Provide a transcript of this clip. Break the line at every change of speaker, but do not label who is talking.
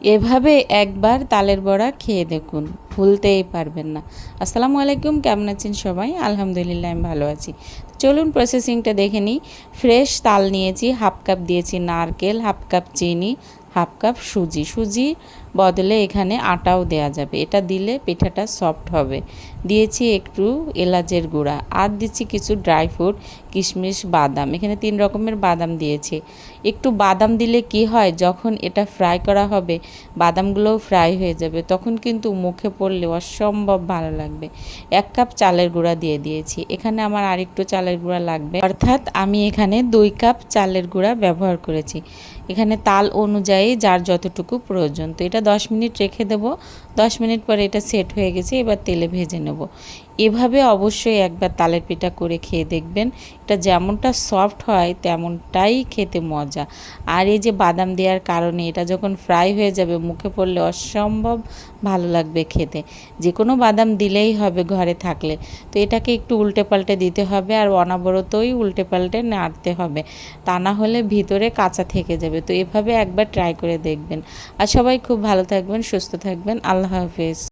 এভাবে একবার তালের বড়া খেয়ে দেখুন, ভুলতেই পারবেন না। আসসালামু আলাইকুম, কেমন আছেন সবাই? আলহামদুলিল্লাহ আমি ভালো আছি। চলুন প্রসেসিংটা দেখে নিই। ফ্রেশ তাল নিয়েছি, হাফ কাপ দিয়েছি নারকেল, হাফ কাপ চিনি, হাফ কাপ সুজি বদলে এখানে আটাও দেয়া যাবে, এটা দিলে পিঠাটা সফট হবে। দিয়েছি একটু এলাচের গুঁড়া, আর দিচ্ছি কিছু ড্রাই ফ্রুট, কিশমিশ, বাদাম। এখানে 3 রকমের বাদাম দিয়েছি। একটু বাদাম দিলে কি হয়, যখন এটা ফ্রাই করা হবে বাদামগুলোও ফ্রাই হয়ে যাবে, তখন কিন্তু মুখে পড়লে অসম্ভব ভালো লাগবে। 1 কাপ চালের গুঁড়া দিয়ে দিয়েছি। এখানে আমার আরেকটু চালের গুঁড়া লাগবে, অর্থাৎ আমি এখানে 2 কাপ চালের গুঁড়া ব্যবহার করেছি। এখানে তাল অনুযায়ী যার যতটুকু প্রয়োজন। তো এটা 10 মিনিট রেখে দেব। 10 মিনিট পরে এটা সেট হয়ে গেছে, এবার তেলে ভেজে নেব। এভাবে অবশ্যই একবার তালের পিঠা করে খেয়ে দেখবেন। এটা যেমনটা সফট হয় তেমনটাই খেতে মজা। আর এই যে বাদাম দেওয়ার কারণে এটা যখন ফ্রাই হয়ে যাবে মুখে পড়লে অসম্ভব ভালো লাগবে খেতে। যে কোনো বাদাম দিলেই হবে ঘরে থাকলে। তো এটাকে একটু উল্টে পাল্টে দিতে হবে, আর অনবরতই উল্টে পাল্টে নাড়তে হবে, তা না হলে ভিতরে কাঁচা থেকে যাবে। তো এভাবে একবার ট্রাই করে দেখবেন। আর সবাই খুব ভালো থাকবেন, সুস্থ থাকবেন। আল্লাহ হাফেজ।